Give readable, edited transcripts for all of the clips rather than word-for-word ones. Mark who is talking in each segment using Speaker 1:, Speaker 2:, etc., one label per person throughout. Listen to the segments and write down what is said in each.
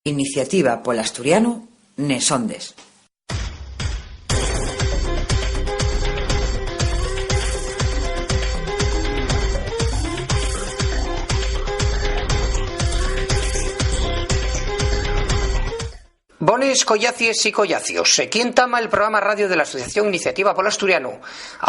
Speaker 1: Iniciativa polo asturiano nes Ondes.
Speaker 2: Bones collacies y collacios, quien tama el programa radio de la Asociación Iniciativa polo Asturiano.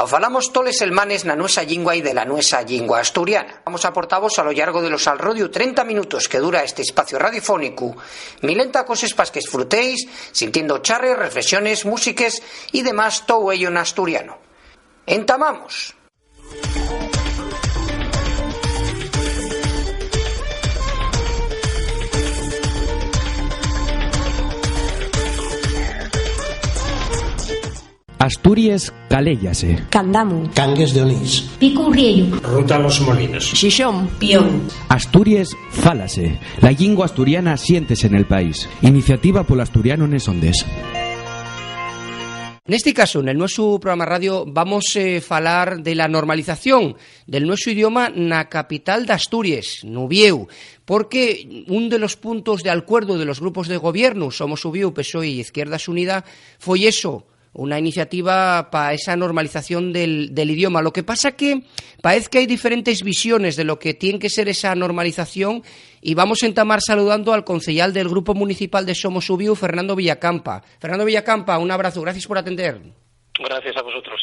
Speaker 2: Falamos toles elmanes na nuesa lingua y de la nuesa lingua asturiana. Vamos a aportavos a lo largo de los alrodio 30 minutos que dura este espacio radiofónico. Milenta coses pas que disfrutéis, sintiendo charres, reflexiones, músiques y demás todo ello en asturiano. Entamamos.
Speaker 3: Asturias caléllase.
Speaker 4: Candamu.
Speaker 5: Cangues de Onís.
Speaker 4: Pico Riello.
Speaker 5: Ruta Los Molinos.
Speaker 4: Xixón. Pión.
Speaker 3: Asturias fálase. La lingua asturiana siéntese en el país. Iniciativa polo asturiano nes Ondes.
Speaker 2: Neste caso, en el nuestro programa radio, vamos a falar de la normalización del nuestro idioma na capital de Asturias, Nubieu, porque un de los puntos de acuerdo de los grupos de gobierno, Somos Ubiu, PSOE y Izquierdas Unidas, foi eso, una iniciativa para esa normalización del idioma. Lo que pasa que parece que hay diferentes visiones de lo que tiene que ser esa normalización y vamos a entamar saludando al concejal del Grupo Municipal de Somos Ubiu, Fernando Villacampa. Fernando Villacampa, un abrazo, gracias por atender.
Speaker 6: Gracias a vosotros.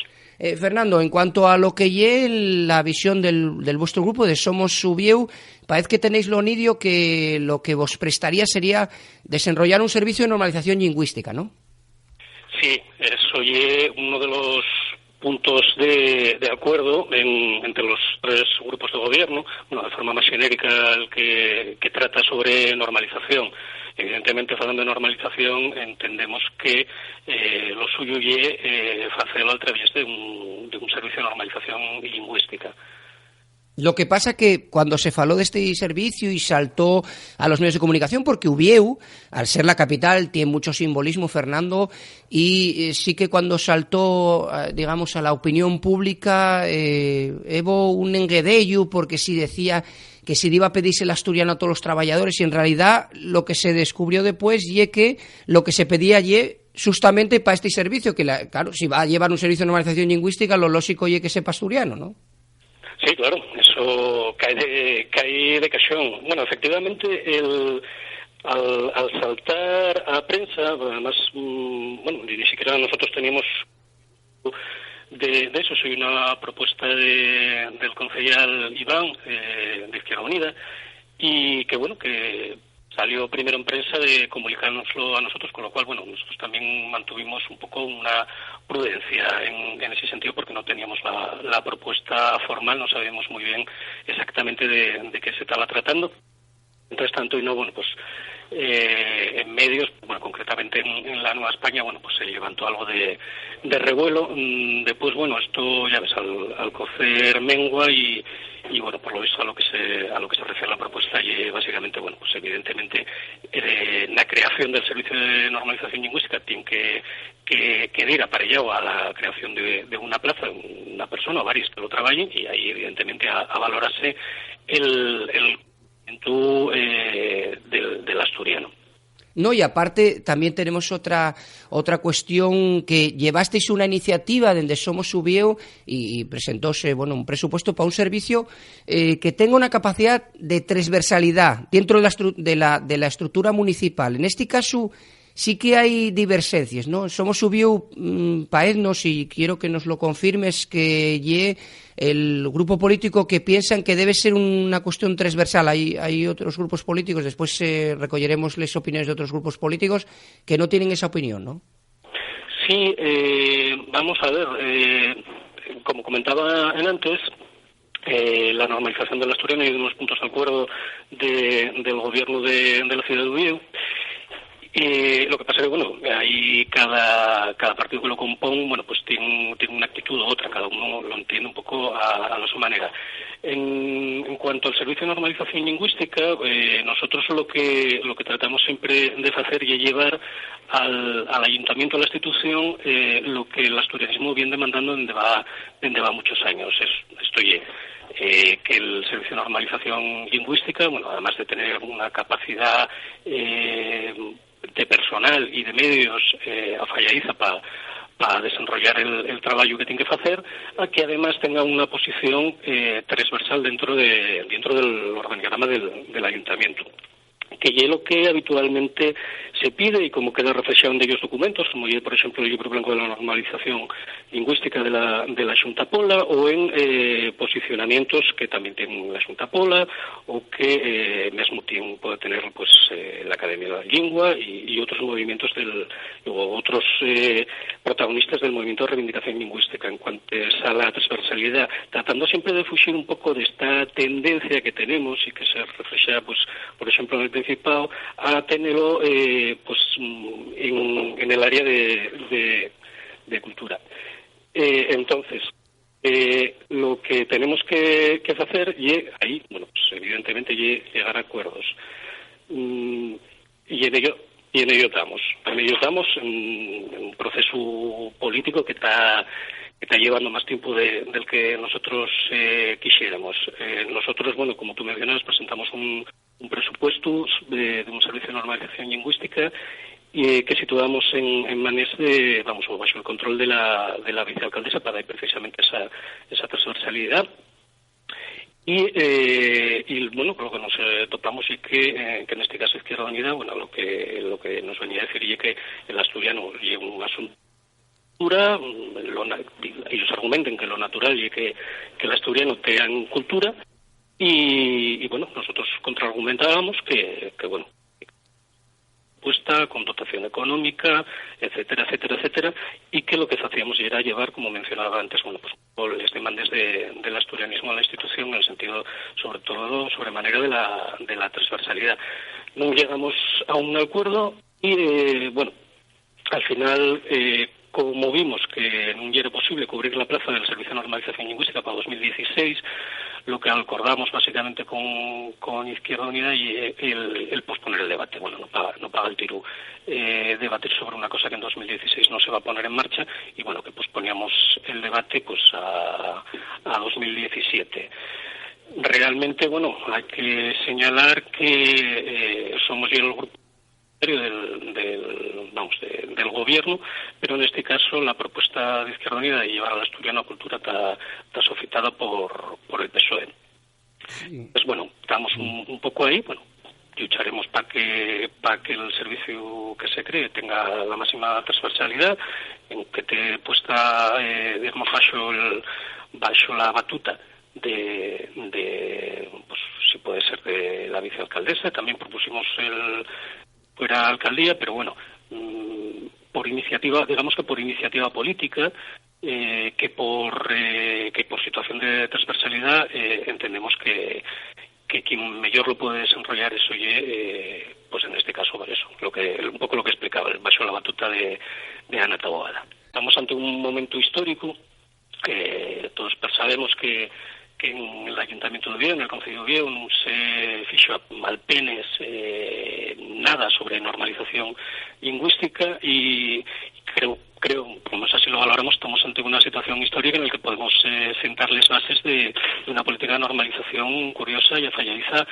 Speaker 2: Fernando, en cuanto a lo que lleve la visión del vuestro grupo de Somos Ubiu, parece que tenéis lo nidio que lo que vos prestaría sería desenrollar un servicio de normalización lingüística, ¿no?
Speaker 6: Sí, eso es uno de los puntos de acuerdo entre los tres grupos de gobierno, de forma más genérica el que trata sobre normalización. Evidentemente, hablando de normalización, entendemos que lo suyo es hacerlo a través de un servicio de normalización lingüística.
Speaker 2: Lo que pasa que cuando se faló de este servicio y saltó a los medios de comunicación, porque Ubieu, al ser la capital, tiene mucho simbolismo, Fernando, y sí que cuando saltó, digamos, a la opinión pública, hubo un enguedello, porque sí decía que si iba a pedirse el asturiano a todos los trabajadores, y en realidad lo que se descubrió después y que lo que se pedía allí justamente para este servicio, que claro, si va a llevar un servicio de normalización lingüística, lo lógico es que sepa asturiano, ¿no?
Speaker 6: Sí, claro, eso cae de cajón. Bueno, efectivamente, al saltar a prensa, además, ni siquiera nosotros teníamos de eso. Soy una propuesta del concejal Iván, de Izquierda Unida, y que salió primero en prensa de comunicárnoslo a nosotros, con lo cual, nosotros también mantuvimos un poco una prudencia en ese sentido, porque no teníamos la propuesta formal, no sabíamos muy bien exactamente de qué se estaba tratando. Mientras tanto, en medios, concretamente en la Nueva España, se levantó algo de revuelo. Después, esto, ya ves, al cocer mengua y por lo visto a lo que se refiere a la propuesta, y básicamente, evidentemente, la creación del servicio de normalización lingüística tiene que ir aparellado a la creación de una plaza, una persona o varios que lo trabajen, y ahí, evidentemente, a valorarse el del asturiano.
Speaker 2: No, y aparte también tenemos otra cuestión, que llevasteis una iniciativa desde Somos Ubiu y presentóse un presupuesto para un servicio que tenga una capacidad de transversalidad dentro de la estructura municipal. En este caso sí que hay divergencias, ¿no? Somos Ubiu, paednos, y quiero que nos lo confirmes, que el grupo político que piensan que debe ser una cuestión transversal. Hay otros grupos políticos, después recolleremos las opiniones de otros grupos políticos que no tienen esa opinión, ¿no?
Speaker 6: Sí, vamos a ver, como comentaba antes, la normalización del asturiano y de unos puntos de acuerdo del gobierno de la ciudad de Ubiu. Lo que pasa es que, ahí cada partido que lo compone, tiene una actitud u otra, cada uno lo entiende un poco a su manera. En cuanto al servicio de normalización lingüística, nosotros lo que tratamos siempre de hacer es llevar al ayuntamiento, a la institución, lo que el asturianismo viene demandando desde va muchos años. Esto que el servicio de normalización lingüística, además de tener una capacidad personal e de medios a Fallaiza para desenrollar el traballo que ten que facer, a que además tenga unha posición transversal dentro del organigrama del ayuntamiento, que é lo que habitualmente se pide y como queda reflexado en ellos documentos, como por ejemplo el libro blanco de la normalización lingüística de la Xunta Pola, o en posicionamientos que también tienen la Xunta Pola, o que mesmo pode tener pues la Academia de la Lingua y otros movimientos o otros protagonistas del movimiento de reivindicación lingüística. En cuanto a la transversalidad, tratando siempre de fugir un poco de esta tendencia que tenemos y que se refleja, pues, por ejemplo, en el Principado, a tenerlo pues en el área de cultura. Entonces, lo que tenemos que hacer y ahí, bueno, pues evidentemente llegar a acuerdos. Y en ello estamos. En un proceso político que está llevando más tiempo del que nosotros quisiéramos. Nosotros, bueno, como tú mencionas, presentamos un presupuesto de un servicio de normalización lingüística que situamos en manes bajo el control de la vicealcaldesa para dar precisamente esa transversalidad. Y bueno, lo que nos topamos y que en este caso Izquierda Unida, bueno, lo que nos venía a decir y que el asturiano lleva un asunto, ellos argumenten que lo natural y que el asturiano tenga cultura y bueno, nosotros contraargumentábamos que bueno, puesta con dotación económica, etcétera, y que lo que hacíamos era llevar, como mencionaba antes, bueno, pues los demandes del asturianismo a la institución en el sentido, sobre todo, sobremanera de la transversalidad. No llegamos a un acuerdo y bueno, al final como vimos que no era posible cubrir la plaza del Servicio de Normalización Lingüística para 2016, lo que acordamos básicamente con Izquierda Unida y el posponer el debate. Bueno, no paga el tiro debatir sobre una cosa que en 2016 no se va a poner en marcha y bueno, que posponíamos el debate pues a 2017. Realmente, bueno, hay que señalar que somos ya el grupo del gobierno, pero en este caso la propuesta de Izquierda Unida de llevar al asturiano a cultura está suscitada por el PSOE. Sí. Pues bueno, estamos un poco ahí, bueno, lucharemos para que el servicio que se cree tenga la máxima transversalidad, en que te puesta digamos bajo la batuta de pues si puede ser de la vicealcaldesa. También propusimos fuera alcaldía, pero bueno, por iniciativa, digamos que por iniciativa política, que por situación de transversalidad entendemos que quien mejor lo puede desenrollar eso pues en este caso eso, un poco lo que explicaba, bajo la batuta de Ana Taboada. Estamos ante un momento histórico que todos sabemos que en el Ayuntamiento de Oviedo, en el Concello de Oviedo, non se fixo malpenes nada sobre normalización lingüística y creo, como así lo valoramos, estamos ante una situación histórica en la que podemos sentar las bases de una política de normalización curiosa y afalladiza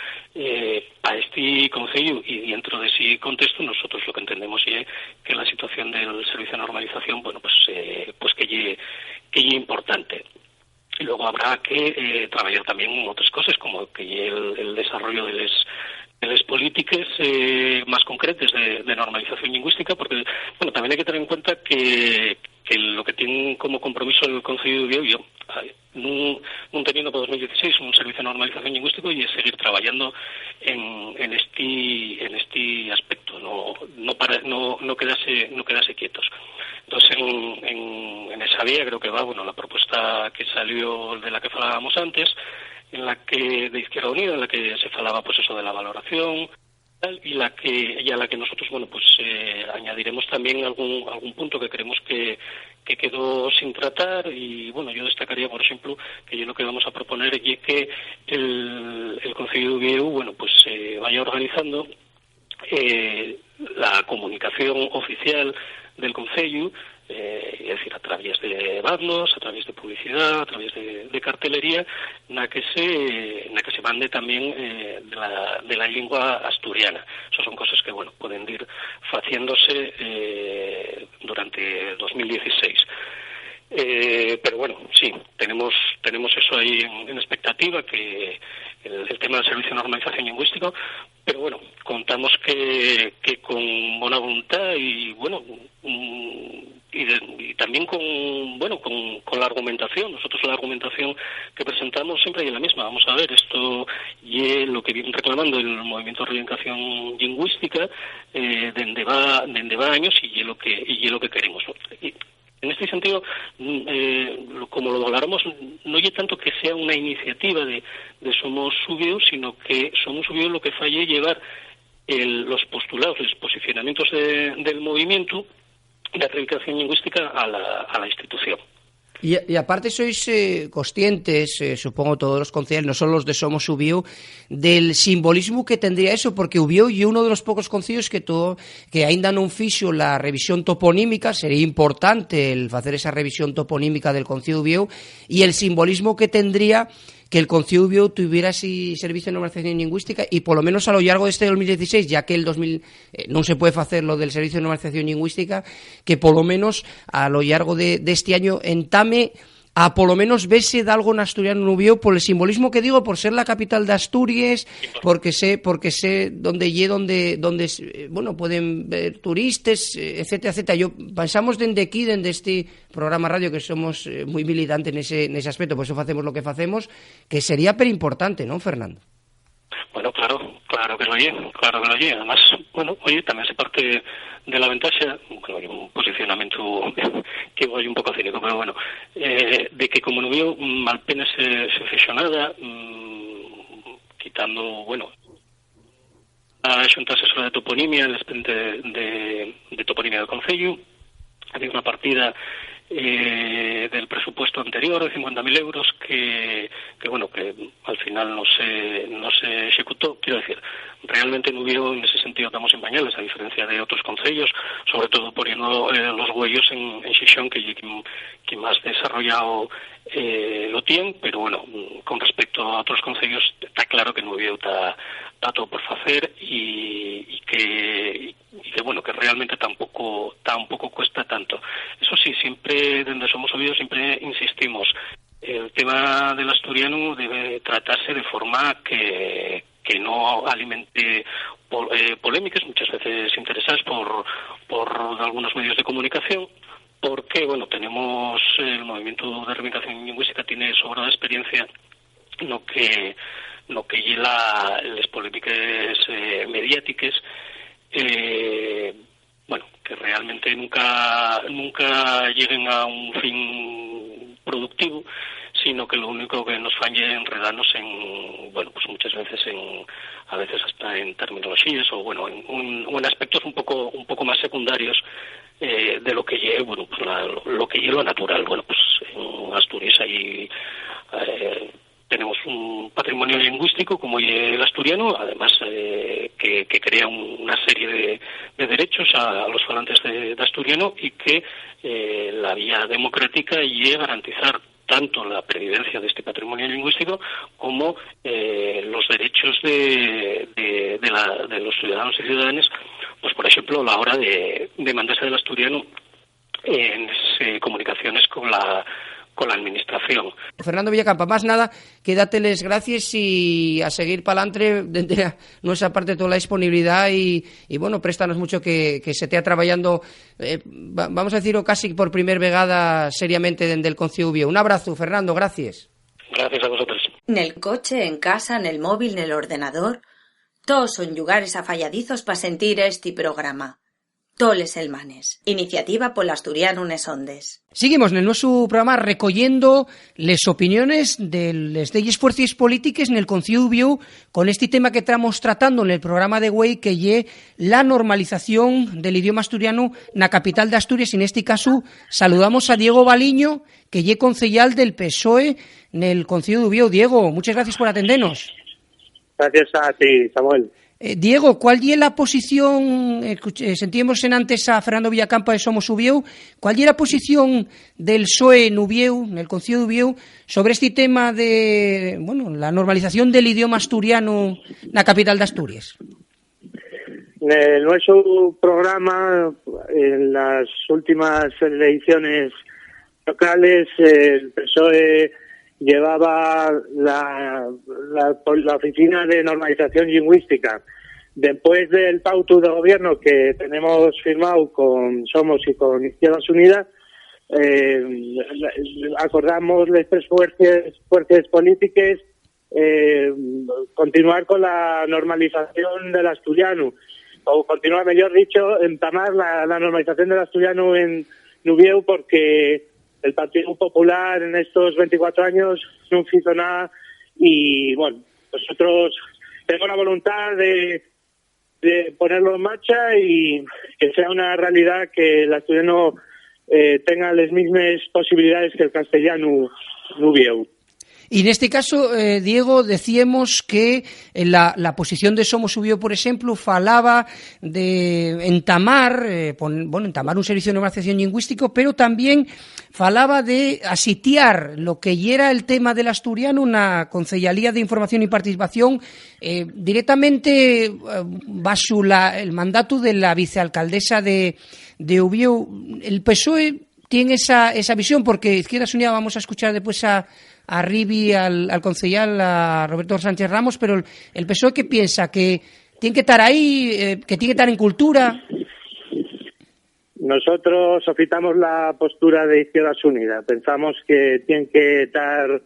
Speaker 6: a este Concello, y dentro de ese contexto nosotros lo que entendemos es que la situación del servicio de normalización, bueno, pues que es importante. Y luego habrá que trabajar también en otras cosas, como que el desarrollo de las políticas más concretas de normalización lingüística, porque bueno, también hay que tener en cuenta que lo que tiene como compromiso el Concello de Oviedo, no teniendo para 2016 un servicio de normalización lingüística, y es seguir trabajando en este aspecto, no quedarse quietos. Entonces, en esa vía creo que va, bueno, la propuesta que salió de la que hablábamos antes, en la que de Izquierda Unida, en la que se falaba pues eso de la valoración, y a la que nosotros, bueno, pues añadiremos también algún punto que creemos que quedó sin tratar. Y bueno, yo destacaría, por ejemplo, que lo que vamos a proponer es que el Concello de Oviedo, bueno, pues vaya organizando la comunicación oficial del Concello, es decir, a través de bandos, a través de publicidad, a través de cartelería, en la que se mande también de la lengua asturiana. Esas son cosas que, bueno, pueden ir haciéndose durante 2016. Pero bueno, sí, tenemos eso ahí en expectativa, que el tema del servicio de normalización lingüística, pero bueno, contamos que con buena voluntad y bueno, y también con la argumentación. Nosotros la argumentación que presentamos siempre es la misma. Vamos a ver, esto y lo que viene reclamando el movimiento de reivindicación lingüística desde va años, y es lo que queremos, ¿no? Y en este sentido, como lo hablaremos, no es tanto que sea una iniciativa de Somos Subieu, sino que Somos Subieu lo que falle llevar los postulados, los posicionamientos del movimiento de reivindicación lingüística a la institución.
Speaker 2: Y aparte sois conscientes, supongo todos los concejales, no solo los de Somos Subieu, del simbolismo que tendría eso, porque Ubieu y uno de los pocos concellos que ainda non fixo la revisión toponímica. Sería importante el facer esa revisión toponímica del concello de Ubieu, y el simbolismo que tendría que el concello de Ubieu tuviera ese servicio de normalización lingüística, y por lo menos a lo largo de este 2016, ya que el 2000 non se puede facer lo del servicio de normalización lingüística, que por lo menos a lo largo de este año entame a por lo menos verse de algo en asturiano en Ubieu, por el simbolismo que digo, por ser la capital de Asturias, porque sé donde bueno, pueden ver turistas, etcétera, etcétera. Yo pensamos desde aquí, desde este programa radio, que somos muy militantes en ese aspecto, por eso hacemos lo que hacemos, que sería pero importante, ¿no, Fernando?
Speaker 6: Bueno, claro que lo oye. Además, bueno, oye, también se parte de la ventaja, bueno, hay un posicionamiento que voy un poco cínico, pero bueno, de que como no veo malpena se fixo nada, quitando, bueno, a Xunta Asesora de Toponimia, el expediente de toponimia del concello, había una partida del presupuesto anterior de 50.000 euros que bueno, que al final no se ejecutó. Quiero decir, realmente no hubo, en ese sentido estamos en pañales, a diferencia de otros concellos, sobre todo poniendo los huellos en Xixón, que más desarrollado lo tiene, pero bueno, con respecto a otros concellos está claro que no hubo está todo por hacer, y que bueno, que realmente tampoco cuesta tanto. Eso sí, siempre desde Somos Subieu siempre insistimos, el tema del asturiano debe tratarse de forma que no alimente polémicas, muchas veces interesadas por algunos medios de comunicación, porque bueno, tenemos el movimiento de reivindicación lingüística tiene sobrada experiencia no que las polémicas mediáticas, bueno, que realmente nunca lleguen a un fin productivo, sino que lo único que nos falle es enredarnos en, bueno, pues muchas veces a veces hasta en terminologías, o bueno, en aspectos un poco más secundarios de lo que lleve, bueno, pues lo que lleve lo natural. Bueno, pues en Asturias hay tenemos un patrimonio lingüístico como el asturiano, además que crea una serie de derechos a los falantes de asturiano, y que la vía democrática y garantizar tanto la pervivencia de este patrimonio lingüístico como los derechos de los ciudadanos y ciudadanas, pues por ejemplo a la hora de mandarse del asturiano en comunicaciones con la administración.
Speaker 2: Fernando Villacampa, más nada que dáteles gracias y a seguir para adelante desde nuestra parte toda la disponibilidad, y bueno, préstanos mucho que se estea trabajando, vamos a decirlo casi por primer vegada seriamente desde el Concello de Ubieu. Un abrazo, Fernando, gracias.
Speaker 6: Gracias a vosotros.
Speaker 7: En el coche, en casa, en el móvil, en el ordenador, todos son lugares afalladizos para sentir este programa. Toles Elmanes, iniciativa por l'asturiano nes Ondes.
Speaker 2: Seguimos en el nuestro programa recogiendo las opiniones de las leyes fuerzas políticas en el Concello de Ubieu con este tema que estamos tratando en el programa de güey, que es la normalización del idioma asturiano en la capital de Asturias. En este caso saludamos a Diego Baliño, que es concejal del PSOE en el Concello de Ubieu. Diego, muchas gracias por atendernos.
Speaker 8: Gracias a ti, Samuel.
Speaker 2: Diego, ¿cuál es la posición, sentíamos antes a Fernando Villacampa de Somos Ubieu, cuál es la posición del PSOE en Ubieu, en el Concello de Ubieu, sobre este tema de, bueno, la normalización del idioma asturiano en la capital de Asturias?
Speaker 8: el nuestro programa, en las últimas elecciones locales, el PSOE llevaba la Oficina de Normalización Lingüística. Después del pacto de gobierno que tenemos firmado con Somos y con Izquierdas Unidas, acordamos las tres fuerzas políticas continuar con la normalización del asturiano, o continuar, mejor dicho, entamar la normalización del asturiano en Nubieu, porque el Partido Popular en estos 24 años no hizo nada. Y bueno, nosotros tenemos la voluntad de ponerlo en marcha y que sea una realidad, que el asturiano tenga las mismas posibilidades que el castellano Nubieu.
Speaker 2: Y en este caso, Diego, decíamos que la posición de Somos Subió, por ejemplo, falaba de entamar un servicio de normalización lingüístico, pero también falaba de asitiar lo que era el tema del asturiano, una Concellalía de Información y Participación, directamente bajo el mandato de la vicealcaldesa de Ubieu. El PSOE tiene esa visión, porque Izquierdas Unidas, vamos a escuchar después a Rivi, al concejal, a Roberto Sánchez Ramos, pero el PSOE, ¿qué piensa? ¿Que tiene que estar ahí, que tiene que estar en cultura?
Speaker 8: Nosotros solicitamos la postura de Izquierdas Unidas. Pensamos que tiene que estar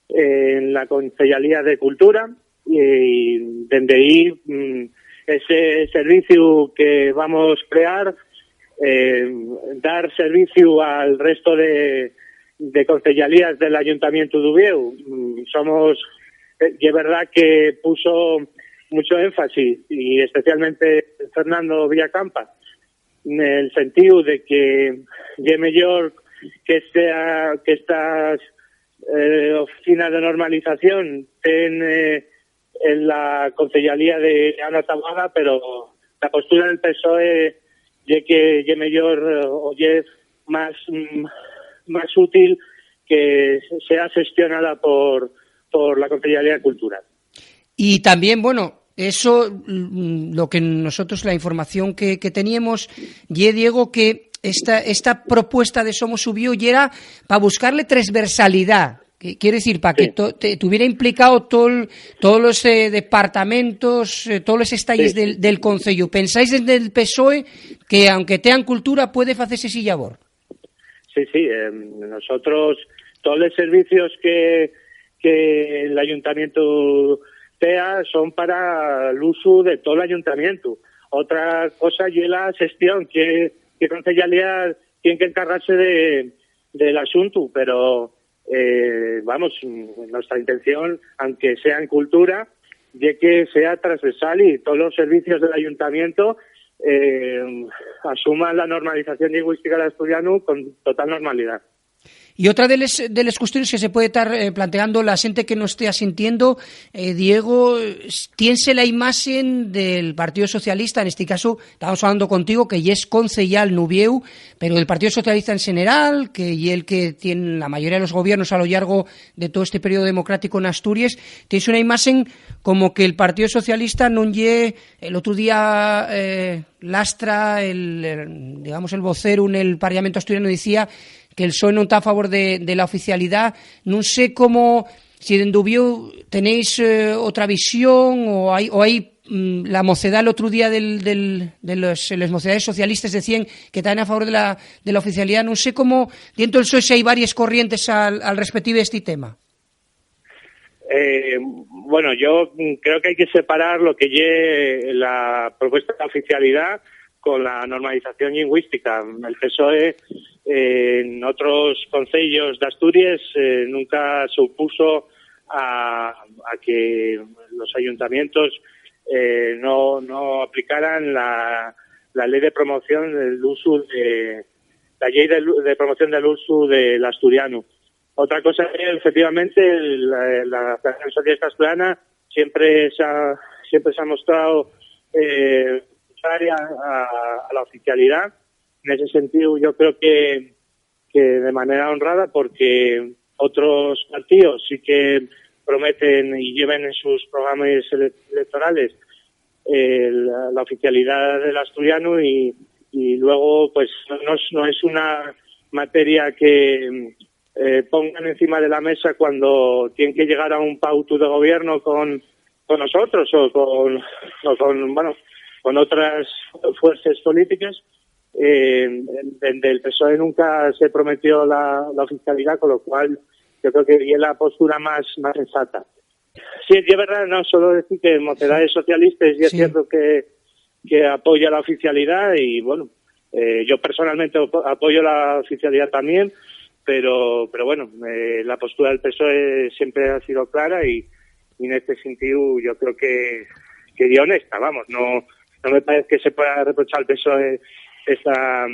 Speaker 8: en la Concellalía de Cultura, y desde ahí ese servicio que vamos a crear, dar servicio al resto de concellalías del Ayuntamiento de Ubieu. Es verdad que puso mucho énfasis, y especialmente Fernando Villacampa, en el sentido de que es mejor que estas oficinas de normalización estén en la concellalía de Ana Taboada, pero la postura del PSOE es que es mejor o es más útil que sea gestionada por la Concellalía de Cultura.
Speaker 2: Y también, bueno, eso, lo que nosotros, la información que teníamos, Diego, que esta propuesta de Somos Subió y era para buscarle transversalidad. Quiere decir, para que tuviera implicado todos los departamentos, todos los estalles del Concello. ¿Pensáis desde el PSOE que, aunque tengan cultura, puede hacerse esa labor?
Speaker 8: Sí, nosotros, todos los servicios que el ayuntamiento tenga son para el uso de todo el ayuntamiento. Otra cosa es la gestión, que concellalía tiene que encargarse del asunto, pero nuestra intención, aunque sea en cultura, es que sea transversal y todos los servicios del ayuntamiento asuman la normalización lingüística del asturiano con total normalidad.
Speaker 2: Y otra de las cuestiones que se puede estar planteando la gente que nos esté asintiendo, Diego, tiense la imagen del Partido Socialista, en este caso estamos hablando contigo, que ya es concejal Nubieu, pero del Partido Socialista en general, que y el que tiene la mayoría de los gobiernos a lo largo de todo este periodo democrático en Asturias, tienes una imagen como que el Partido Socialista no lle, el otro día Lastra, el vocero en el Parlamento asturiano, decía que el PSOE no está a favor de la oficialidad. No sé cómo, si en Ubieu tenéis otra visión, o hay la mocedad el otro día las mocedades socialistas decían que están a favor de la oficialidad. No sé cómo dentro del PSOE si hay varias corrientes al respectivo de este tema.
Speaker 8: Yo creo que hay que separar lo que lleve la propuesta de oficialidad con la normalización lingüística. El PSOE en otros concellos de Asturias nunca se opuso a que los ayuntamientos no aplicaran la ley de promoción del uso de promoción del uso del asturiano. Otra cosa es que efectivamente la Federación Socialista Asturiana siempre se ha mostrado a la oficialidad. En ese sentido, yo creo que de manera honrada, porque otros partidos sí que prometen y llevan en sus programas electorales la oficialidad del asturiano y luego pues no es una materia que pongan encima de la mesa cuando tienen que llegar a un pauto de gobierno con nosotros o con otras fuerzas políticas. Desde el PSOE nunca se prometió la oficialidad, con lo cual yo creo que es la postura más sensata. Sí, es verdad, no solo decir que Mocedades Socialistas y es cierto que apoya la oficialidad y bueno, yo personalmente apoyo la oficialidad también, pero bueno, la postura del PSOE siempre ha sido clara y en este sentido yo creo que es honesta, vamos, no me parece que se pueda reprochar al PSOE esta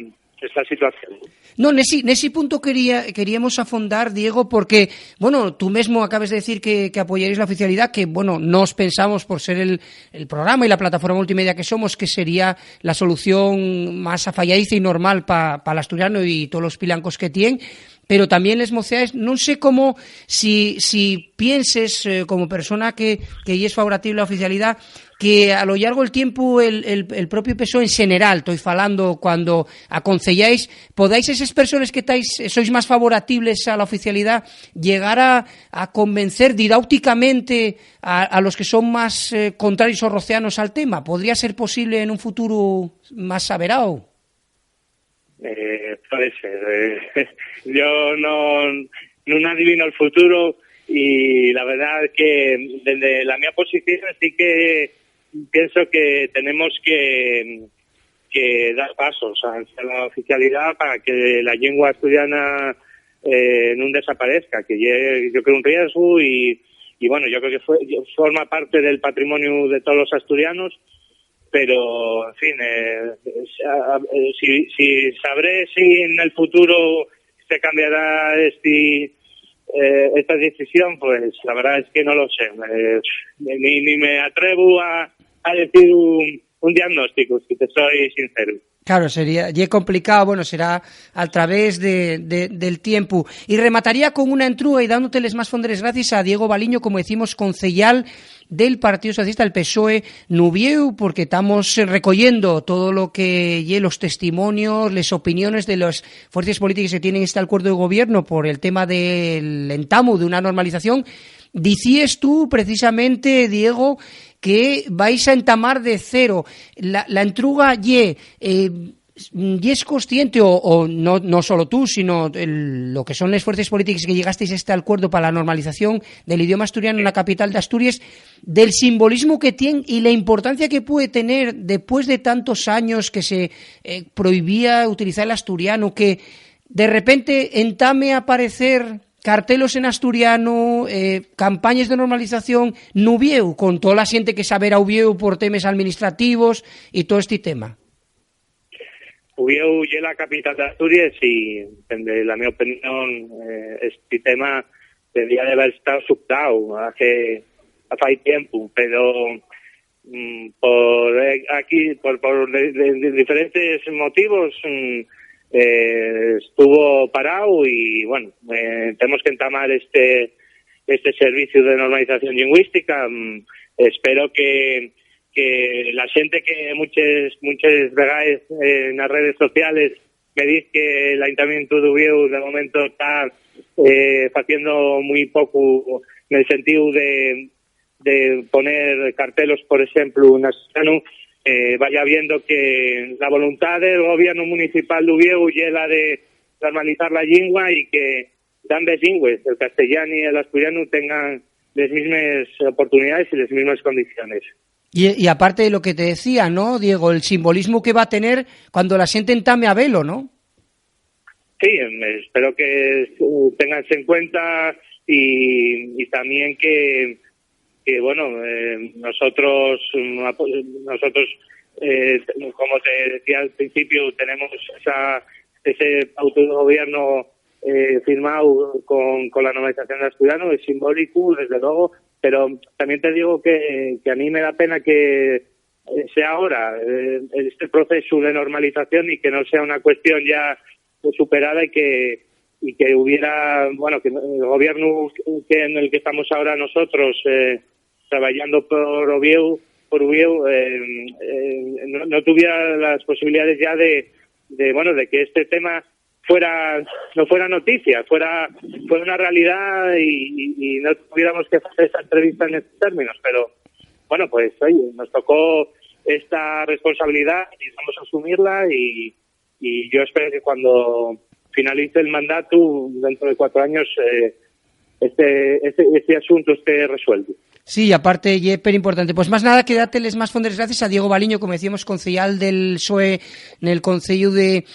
Speaker 8: situación.
Speaker 2: No, nese punto queríamos afondar, Diego, porque, bueno, tú mesmo acabas de decir que apoyaréis la oficialidad, que, bueno, nos pensamos, por ser el programa y la plataforma multimedia que somos, que sería la solución más afalladiza y normal para el asturiano y todos los pilancos que tienen, pero también les Mocedades, non sei como si pienses como persona que es favorable a la oficialidad, que a lo largo del tiempo el propio PSOE en general, estoy falando cuando aconselláis, podáis esas personas que sois más favorables a la oficialidad llegar a convencer didácticamente a los que son más contrarios o rocianos al tema. ¿Podría ser posible en un futuro más averado?
Speaker 8: Puede ser. Yo no adivino el futuro y la verdad es que desde la mía posición sí que pienso que tenemos que dar pasos hacia la oficialidad para que la lengua asturiana no desaparezca, que yo creo un riesgo y bueno, yo creo que forma parte del patrimonio de todos los asturianos. Pero, en fin, si sabré si en el futuro se cambiará esta decisión, pues la verdad es que no lo sé. Ni me atrevo a decir un diagnóstico, si te soy sincero.
Speaker 2: Claro, sería complicado, bueno, será a través del tiempo. Y remataría con una entruga y dándoteles más fonderes gracias a Diego Baliño, como decimos, concejal del Partido Socialista, el PSOE Nubieu, porque estamos recogiendo todo lo que los testimonios, las opiniones de las fuerzas políticas que tienen este acuerdo de gobierno por el tema del entamo de una normalización. Decías tú, precisamente, Diego, que vais a entamar de cero. La entruga es consciente, o no solo tú, sino lo que son las fuerzas políticas que llegasteis a este acuerdo para la normalización del idioma asturiano en la capital de Asturias, del simbolismo que tiene y la importancia que puede tener después de tantos años que se prohibía utilizar el asturiano, que de repente entame a aparecer cartelos en asturiano, campañas de normalización, Nubieu, con toda la gente que saber a Ubieu por temas administrativos y todo este tema.
Speaker 8: Ubieu es la capital de Asturias y, desde la mi opinión, este tema debería de haber estado subtado hace tiempo, pero por diferentes motivos estuvo parado y bueno, tenemos que entamar este servicio de normalización lingüística. Espero que la gente que muchas veces en las redes sociales me dice que el Ayuntamiento de Ubieu de momento está haciendo muy poco en el sentido de poner cartelos, por ejemplo, en asturiano, vaya viendo que la voluntad del gobierno municipal de Ubieu es la de normalizar la lengua y que ambas lenguas, el castellano y el asturiano, tengan las mismas oportunidades y las mismas condiciones.
Speaker 2: Y aparte de lo que te decía, ¿no, Diego? El simbolismo que va a tener cuando la gente entame a velo, ¿no?
Speaker 8: Sí, espero que tengas en cuenta y también que bueno, nosotros como te decía al principio, tenemos ese autogobierno firmado con la normalización del asturiano, es simbólico, desde luego, pero también te digo que a mí me da pena que sea ahora este proceso de normalización y que no sea una cuestión ya superada y que hubiera, bueno, que el gobierno en el que estamos ahora nosotros trabajando por Ubieu por Ubieu no tuviera las posibilidades ya de que este tema no fuera noticia, fuera una realidad y no tuviéramos que hacer esta entrevista en estos términos. Pero bueno, pues oye, nos tocó esta responsabilidad y vamos a asumirla y yo espero que cuando finalice el mandato, dentro de 4 años, este asunto esté resuelto.
Speaker 2: Sí, aparte, Jeper, importante. Pues más nada que dateles más fondes gracias a Diego Baliño, como decíamos, concejal del PSOE en el Concello de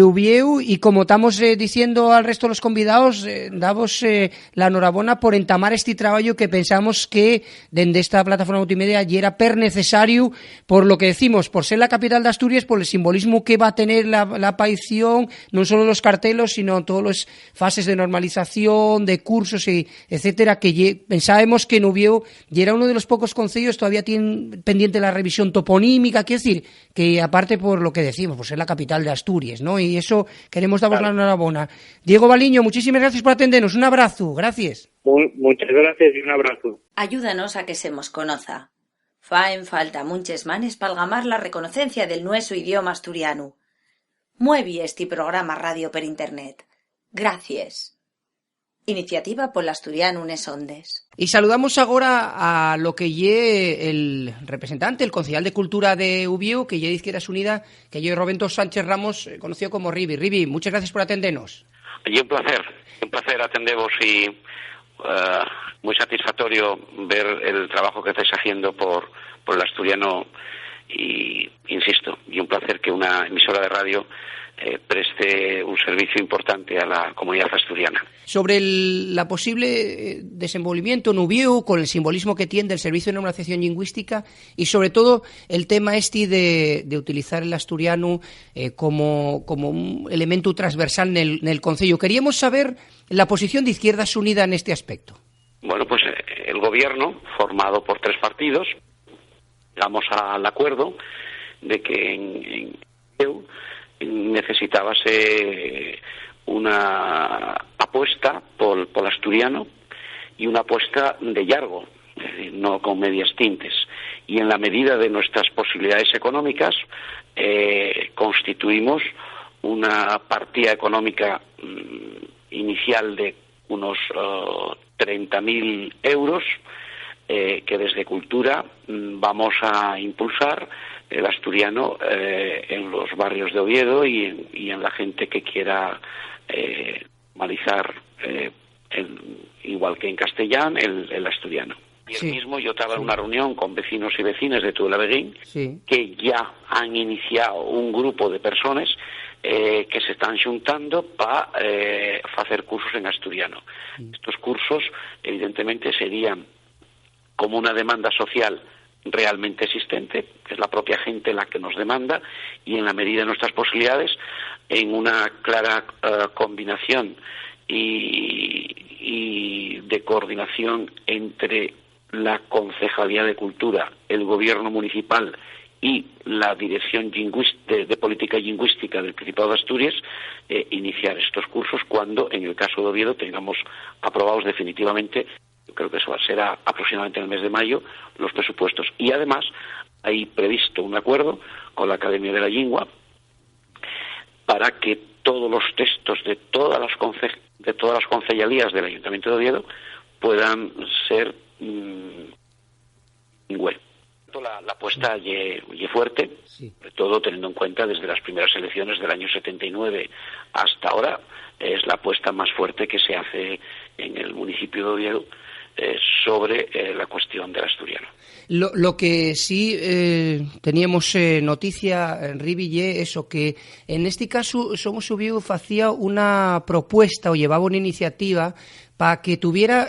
Speaker 2: Ubieu, y como estamos diciendo al resto de los convidados, damos la enhorabona por entamar este trabajo que pensamos que dende esta plataforma multimedia ya era necesario, por lo que decimos, por ser la capital de Asturias, por el simbolismo que va a tener la aparición, no solo los cartelos, sino todas las fases de normalización, de cursos, etcétera, que pensábamos que en Ubieu y era uno de los pocos concellos todavía tiene pendiente la revisión toponímica, quiero decir, que aparte por lo que decimos, por ser la capital de Asturias, ¿no? Y eso queremos daros la enhorabona. Diego Baliño, muchísimas gracias por atendernos, un abrazo, gracias.
Speaker 8: Muchas gracias y un abrazo.
Speaker 7: Ayúdanos a que se mos conoza. Faen falta munches manes palgamar la reconocencia del nuestro idioma asturiano. Muevi este programa radio per internet. Gracias. Iniciativa por l'Asturiano Unes Ondes.
Speaker 2: Y saludamos ahora a lo que lle el representante, el concejal de Cultura de Ubieu, que lle de Izquierdas Unidas, que lle Roberto Sánchez Ramos, conocido como Ribi. Ribi, muchas gracias por atendernos.
Speaker 9: Y un placer atenderos y muy satisfactorio ver el trabajo que estáis haciendo por el asturiano y, insisto, y un placer que una emisora de radio preste un servicio importante a la comunidad asturiana.
Speaker 2: Sobre la posible desenvolvimiento en Ubieu, con el simbolismo que tiene el servicio de normalización lingüística y sobre todo el tema de utilizar el asturiano como un elemento transversal en el concello. Queríamos saber la posición de Izquierdas Unidas en este aspecto.
Speaker 9: Bueno, pues el gobierno, formado por 3 partidos, llegamos al acuerdo de que en Ubieu necesitábase una apuesta por el asturiano y una apuesta de llargo, no con medias tintes. Y en la medida de nuestras posibilidades económicas, constituimos una partida económica inicial de unos 30.000 euros que desde Cultura vamos a impulsar el asturiano en los barrios de Oviedo y en la gente que quiera normalizar, igual que en castellán, el asturiano. Y el mismo, yo estaba en una reunión con vecinos y vecinas de Tudela-Beguín, que ya han iniciado un grupo de personas que se están juntando para hacer cursos en asturiano. Estos cursos, evidentemente, serían como una demanda social realmente existente, que es la propia gente la que nos demanda, y en la medida de nuestras posibilidades, en una clara combinación y de coordinación entre la Concejalía de Cultura, el Gobierno Municipal y la Dirección de Política Lingüística del Principado de Asturias, iniciar estos cursos cuando, en el caso de Oviedo, tengamos aprobados definitivamente, creo que eso será aproximadamente en el mes de mayo, los presupuestos. Y además hay previsto un acuerdo con la Academia de la Lingua para que todos los textos de todas las concellalías del Ayuntamiento de Oviedo puedan ser web. La apuesta ye fuerte, sobre todo teniendo en cuenta desde las primeras elecciones del año 79 hasta ahora, es la apuesta más fuerte que se hace en el municipio de Oviedo sobre la cuestión del asturiano.
Speaker 2: Lo que sí teníamos noticia, Riville, eso que en este caso Somos Ubieu hacía una propuesta o llevaba una iniciativa para que tuviera,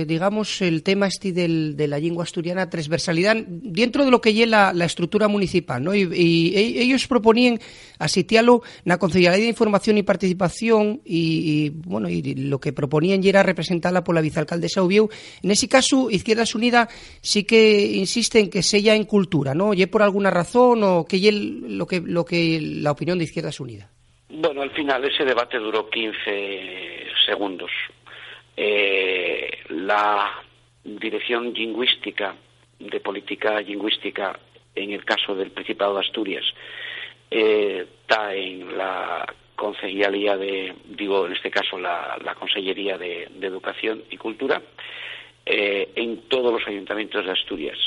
Speaker 2: digamos, el tema de la lengua asturiana transversalidad dentro de lo que es la estructura municipal, ¿no? Y ellos proponían asitiarlo en la Concejalía de Información y Participación y lo que proponían ya era representarla por la vicealcaldesa Ubieu. En ese caso, Izquierdas Unidas sí que insiste en que sea en cultura, ¿no? ¿Y por alguna razón o qué es lo que la opinión de Izquierdas Unidas?
Speaker 9: Bueno, al final ese debate duró 15 segundos. La Dirección Lingüística de Política Lingüística en el caso del Principado de Asturias está en la Consellería en este caso la Consellería de Educación y Cultura, en todos los ayuntamientos de Asturias.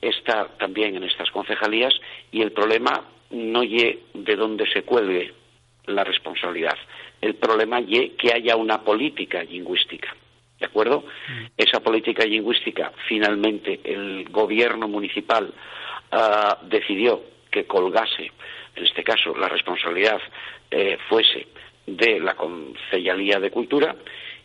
Speaker 9: Está también en estas concejalías, y el problema no es de dónde se cuelgue la responsabilidad. El problema es que haya una política lingüística, ¿de acuerdo? Esa política lingüística, finalmente, el gobierno municipal decidió que colgase, en este caso, la responsabilidad fuese de la Consellería de Cultura,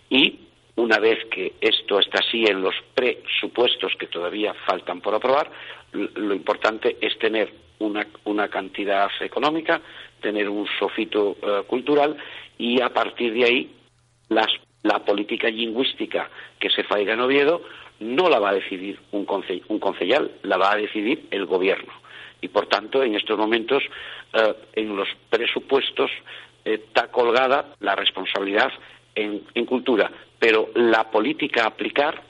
Speaker 9: y una vez que esto está así en los presupuestos que todavía faltan por aprobar, lo importante es tener una cantidad económica, tener un sofito cultural, y a partir de ahí la política lingüística que se faiga en Oviedo no la va a decidir un concejal, la va a decidir el gobierno. Y por tanto, en estos momentos, en los presupuestos está colgada la responsabilidad en cultura, pero la política a aplicar,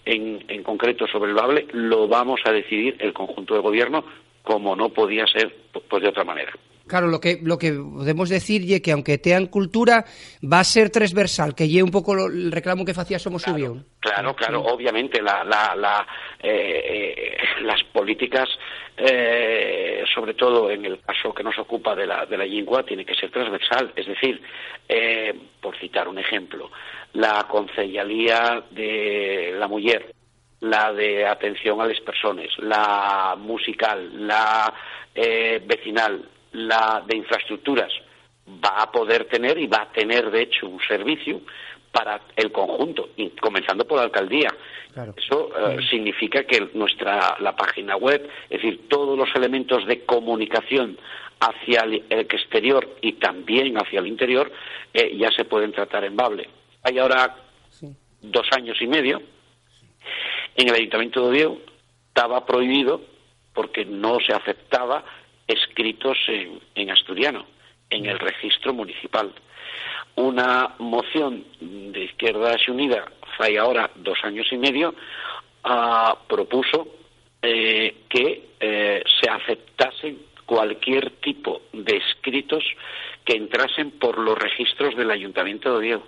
Speaker 9: en concreto sobre el BABLE, lo vamos a decidir el conjunto de gobierno, como no podía ser pues de otra manera.
Speaker 2: Claro, lo que podemos decir es que aunque tea en cultura, va a ser transversal, que lleve un pouco el reclamo que facía Somos Ubión.
Speaker 9: Claro, obviamente las políticas, sobre todo en el caso que nos ocupa de la lengua, tiene que ser transversal. Es decir, por citar un ejemplo, la Consellería de la Mujer, la de Atención a las Personas, la musical, la vecinal, la de infraestructuras, va a poder tener, y va a tener de hecho, un servicio para el conjunto, y comenzando por la alcaldía. Claro. Eso significa que la página web, es decir, todos los elementos de comunicación hacia el exterior y también hacia el interior, ya se pueden tratar en BABLE. Hay ahora 2 años y medio, en el Ayuntamiento de Oviedo estaba prohibido porque no se aceptaba escritos en asturiano en el registro municipal. Una moción de Izquierda Unida, hace ahora 2 años y medio, propuso que se aceptasen cualquier tipo de escritos que entrasen por los registros del Ayuntamiento de Oviedo.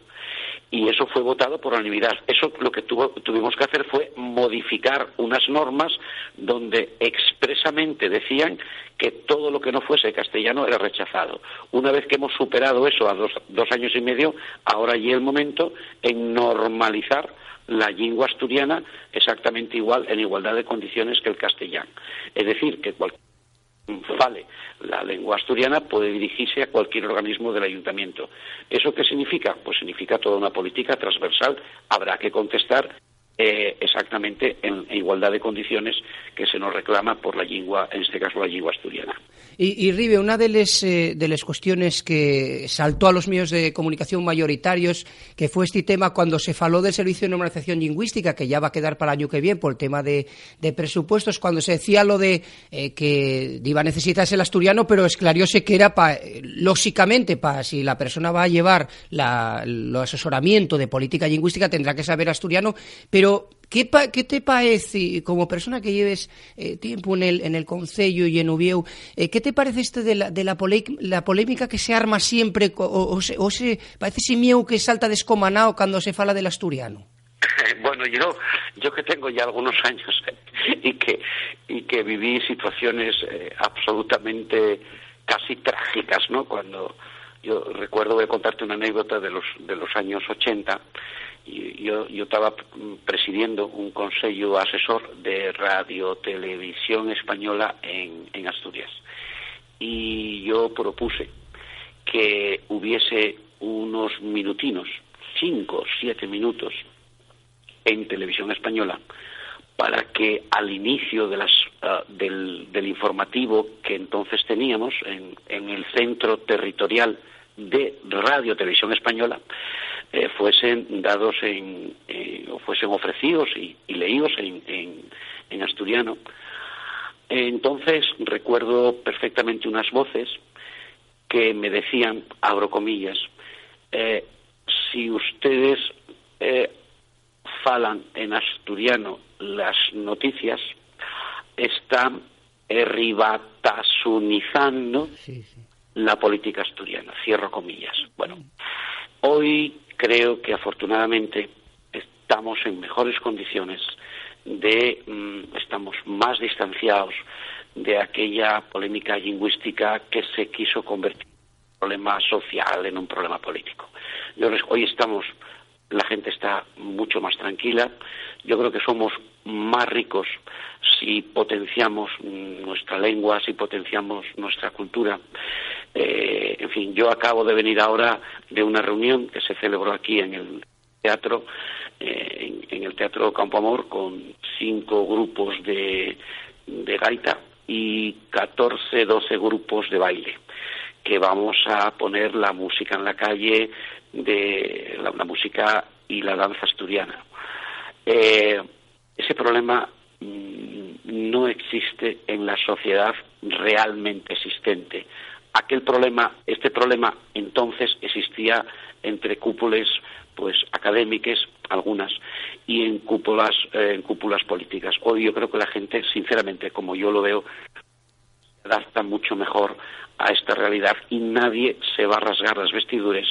Speaker 9: Y eso fue votado por unanimidad. Eso lo que tuvimos que hacer fue modificar unas normas donde expresamente decían que todo lo que no fuese castellano era rechazado. Una vez que hemos superado eso a 2 años y medio, ahora llega el momento en normalizar la lengua asturiana exactamente igual, en igualdad de condiciones que el castellano. Es decir, que cualquier fale la lengua asturiana puede dirigirse a cualquier organismo del ayuntamiento. ¿Eso qué significa? Pues significa toda una política transversal. Habrá que contestar exactamente en igualdad de condiciones que se nos reclama por la lengua, en este caso la lengua asturiana.
Speaker 2: Y Ribe, una de las cuestiones que saltó a los medios de comunicación mayoritarios, que fue este tema cuando se faló del Servicio de Normalización Lingüística, que ya va a quedar para el año que viene por el tema de presupuestos, cuando se decía lo de que iba a necesitarse el asturiano, pero esclareóse que era lógicamente, si la persona va a llevar el asesoramiento de política lingüística, tendrá que saber asturiano, pero ¿qué te parece, como persona que lleves tiempo en el Concello y en Ubieu, qué te parece esto de la polémica que se arma siempre, o se parece ese miedo que salta descomanado cuando se fala del asturiano?
Speaker 9: Bueno, yo que tengo ya algunos años y que viví situaciones absolutamente casi trágicas, ¿no? Cuando yo recuerdo, voy a contarte una anécdota de los años 80. Yo estaba presidiendo un consejo asesor de Radio Televisión Española en Asturias, y yo propuse que hubiese unos minutinos, 5 o 7 minutos, en Televisión Española, para que al inicio del informativo que entonces teníamos en el centro territorial de Radio Televisión Española, fuesen dados o fuesen ofrecidos y leídos en asturiano. Entonces recuerdo perfectamente unas voces que me decían, abro comillas, si ustedes falan en asturiano las noticias, está ribatasunizando la política asturiana, cierro comillas. Bueno, hoy creo que afortunadamente estamos en mejores condiciones estamos más distanciados de aquella polémica lingüística que se quiso convertir en un problema social, en un problema político. Hoy la gente está mucho más tranquila. Yo creo que somos más ricos si potenciamos nuestra lengua, si potenciamos nuestra cultura. En fin, yo acabo de venir ahora de una reunión que se celebró aquí en el teatro, en el Teatro Campo Amor, con 5 grupos de gaita y 12 grupos de baile, que vamos a poner la música en la calle, de la música y la danza asturiana. Ese problema no existe en la sociedad realmente existente. Este problema entonces existía entre cúpulas académicas, algunas, y en cúpulas políticas. Hoy yo creo que la gente, sinceramente, como yo lo veo, se adapta mucho mejor a esta realidad y nadie se va a rasgar las vestiduras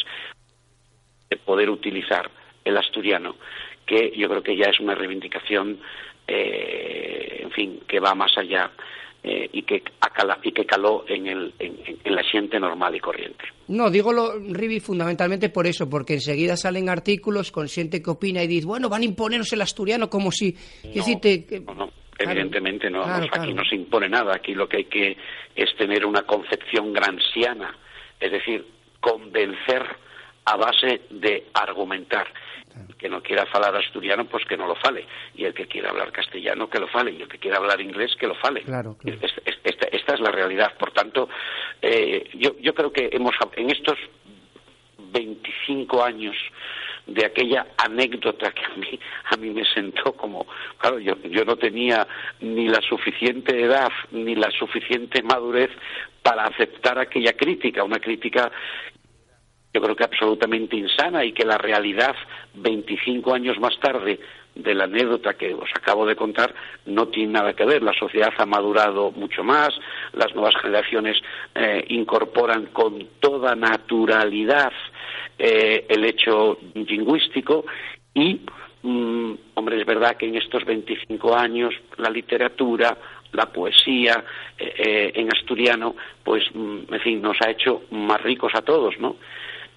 Speaker 9: de poder utilizar el asturiano, que yo creo que ya es una reivindicación, en fin, que va más allá y que caló en la gente normal y corriente.
Speaker 2: No, Rivi, fundamentalmente por eso, porque enseguida salen artículos con gente que opina y dice, bueno, van a imponernos el asturiano como si...
Speaker 9: No, evidentemente no, aquí no se impone nada. Aquí lo que hay que es tener una concepción gramsciana, es decir, convencer a base de argumentar. El que no quiera falar asturiano, pues que no lo fale. Y el que quiera hablar castellano, que lo fale. Y el que quiera hablar inglés, que lo fale. Claro. Esta es la realidad. Por tanto, yo creo que en estos 25 años de aquella anécdota que a mí me sentó como... Claro, yo no tenía ni la suficiente edad ni la suficiente madurez para aceptar aquella crítica, una crítica... Yo creo que absolutamente insana, y que la realidad 25 años más tarde de la anécdota que os acabo de contar no tiene nada que ver. La sociedad ha madurado mucho más, las nuevas generaciones incorporan con toda naturalidad el hecho lingüístico y, hombre, es verdad que en estos 25 años la literatura, la poesía en asturiano, pues, en fin, nos ha hecho más ricos a todos, ¿no?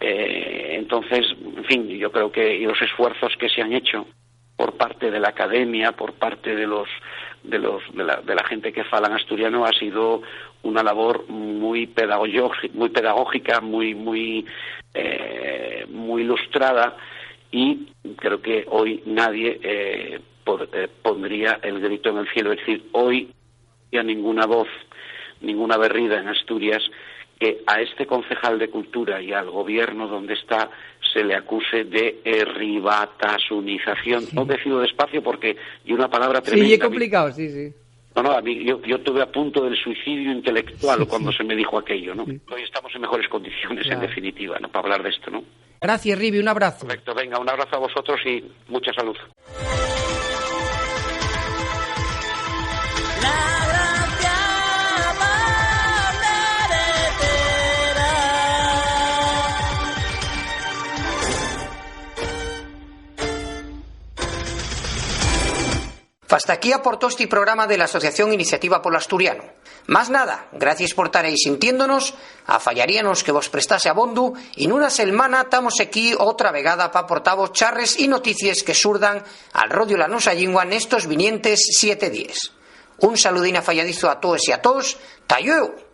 Speaker 9: Entonces, en fin, yo creo que los esfuerzos que se han hecho por parte de la academia, por parte de la gente que fala en asturiano, ha sido una labor muy pedagógica, muy ilustrada, y creo que hoy nadie pondría el grito en el cielo. Es decir, hoy no hay ninguna voz, ninguna berrida en Asturias que a este concejal de Cultura y al gobierno donde está se le acuse de ribatasunización. Sí. No decido despacio porque y una palabra tremenda.
Speaker 2: Sí, es complicado, sí.
Speaker 9: No, a mí yo tuve a punto del suicidio intelectual cuando se me dijo aquello, ¿no? Sí. Hoy estamos en mejores condiciones, claro, en definitiva, ¿no? Para hablar de esto, ¿no?
Speaker 2: Gracias, Rivi, un abrazo.
Speaker 9: Correcto, venga, un abrazo a vosotros y mucha salud.
Speaker 2: Hasta aquí aportó este programa de la Asociación Iniciativa Polo Asturiano. Más nada, gracias por estar ahí sintiéndonos, afallaríanos que vos prestase abondo, y en una semana estamos aquí otra vegada para aportavos charres y noticias que surdan al rodio la nosa lingua en estos vinientes 7 días. Un saludín afalladizo a todos y a todos, ¡tayueu!